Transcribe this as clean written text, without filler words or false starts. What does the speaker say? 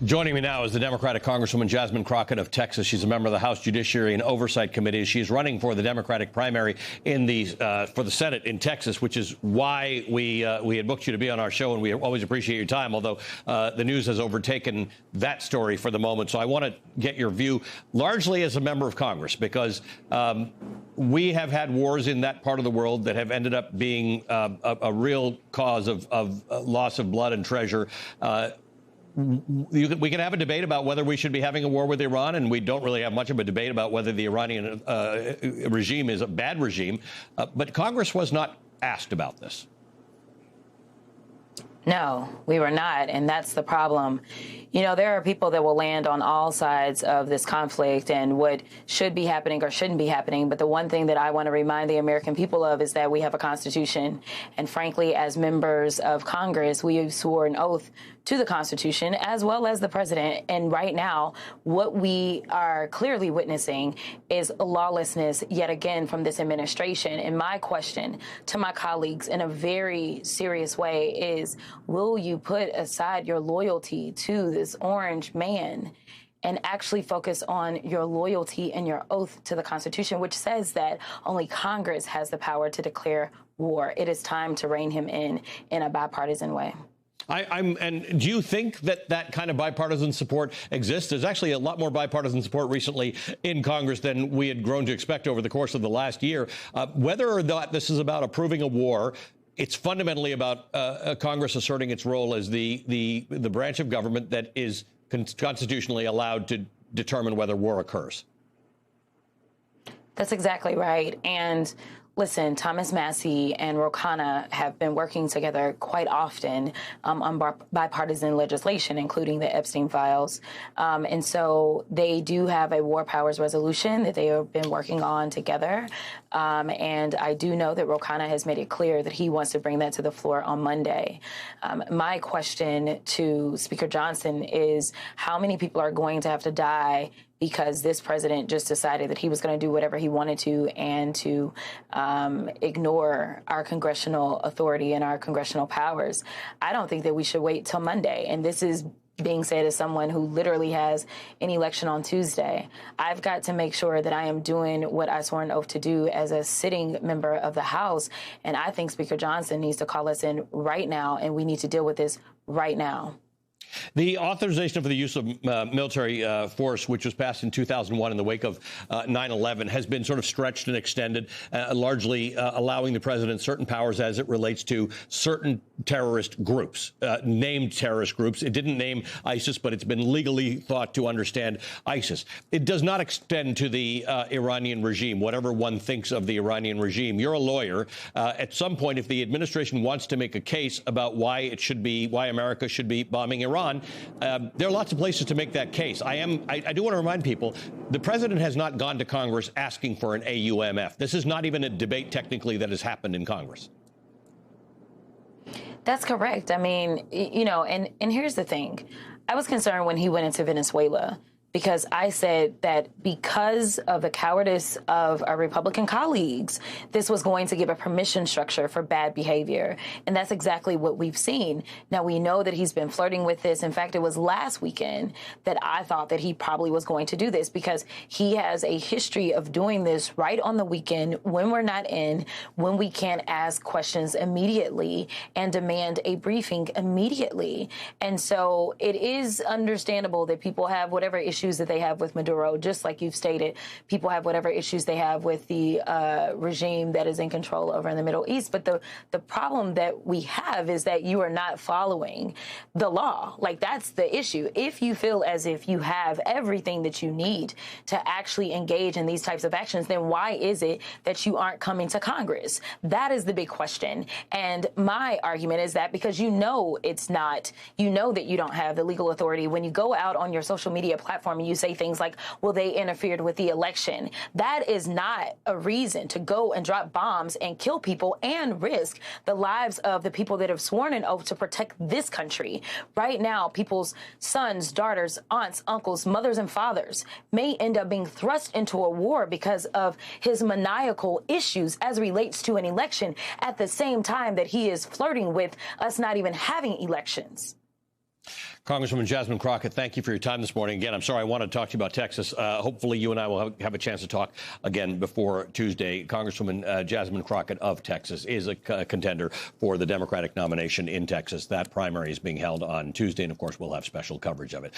Joining me now is the Democratic Congresswoman Jasmine Crockett of Texas. She's a member of the House Judiciary and Oversight Committee. She's running for the Democratic primary in the for the Senate in Texas, which is why we had booked you to be on our show, and we always appreciate your time, although the news has overtaken that story for the moment. So I want to get your view, largely as a member of Congress, because we have had wars in that part of the world that have ended up being a real cause of loss of blood and treasure. We can have a debate about whether we should be having a war with Iran, and we don't really have much of a debate about whether the Iranian regime is a bad regime. But Congress was not asked about this. No, we were not, and that's the problem. You know, there are people that will land on all sides of this conflict and what should be happening or shouldn't be happening. But the one thing that I want to remind the American people of is that we have a Constitution. And frankly, as members of Congress, we swore an oath to the Constitution as well as the president. And right now, what we are clearly witnessing is lawlessness yet again from this administration. And my question to my colleagues in a very serious way is, will you put aside your loyalty to this orange man and actually focus on your loyalty and your oath to the Constitution, which says that only Congress has the power to declare war? It is time to rein him in a bipartisan way. And do you think that that kind of bipartisan support exists? There's actually a lot more bipartisan support recently in Congress than we had grown to expect over the course of the last year. Whether or not this is about approving a war, it's fundamentally about Congress asserting its role as the branch of government that is constitutionally allowed to determine whether war occurs. That's exactly right. And listen, Thomas Massie and Ro Khanna have been working together quite often on bipartisan legislation, including the Epstein files. And so they do have a war powers resolution that they have been working on together. And I do know that Ro Khanna has made it clear that he wants to bring that to the floor on Monday. My question to Speaker Johnson is, how many people are going to have to die because this president just decided that he was going to do whatever he wanted to and to ignore our congressional authority and our congressional powers? I don't think that we should wait till Monday. And this is being said as someone who literally has an election on Tuesday. I've got to make sure that I am doing what I swore an oath to do as a sitting member of the House. And I think Speaker Johnson needs to call us in right now, and we need to deal with this right now. The authorization for the use of military force, which was passed in 2001 in the wake of 9/11, has been sort of stretched and extended, largely allowing the president certain powers as it relates to certain terrorist groups, named terrorist groups. It didn't name ISIS, but it's been legally thought to understand ISIS. It does not extend to the Iranian regime, whatever one thinks of the Iranian regime. You're a lawyer. At some point, if the administration wants to make a case about why America should be bombing Iran, there are lots of places to make that case. I do want to remind people, the president has not gone to Congress asking for an AUMF. This is not even a debate technically that has happened in Congress. That's correct. I mean, you know, and here's the thing. I was concerned when he went into Venezuela, because I said that because of the cowardice of our Republican colleagues, this was going to give a permission structure for bad behavior. And that's exactly what we've seen. Now, we know that he's been flirting with this. In fact, it was last weekend that I thought that he probably was going to do this, because he has a history of doing this right on the weekend when we're not in, when we can't ask questions immediately and demand a briefing immediately. And so it is understandable that people have whatever issues that they have with Maduro, just like you've stated. People have whatever issues they have with the regime that is in control over in the Middle East. But the problem that we have is that you are not following the law. Like, that's the issue. If you feel as if you have everything that you need to actually engage in these types of actions, then why is it that you aren't coming to Congress? That is the big question. And my argument is that because you know that you don't have the legal authority, when you go out on your social media platform and you say things like, well, they interfered with the election, that is not a reason to go and drop bombs and kill people and risk the lives of the people that have sworn an oath to protect this country. Right now, people's sons, daughters, aunts, uncles, mothers, and fathers may end up being thrust into a war because of his maniacal issues as relates to an election, at the same time that he is flirting with us not even having elections. Congresswoman Jasmine Crockett, thank you for your time this morning. Again, I'm sorry I wanted to talk to you about Texas. Hopefully you and I will have a chance to talk again before Tuesday. Congresswoman Jasmine Crockett of Texas is a contender for the Democratic nomination in Texas. That primary is being held on Tuesday, and of course we'll have special coverage of it.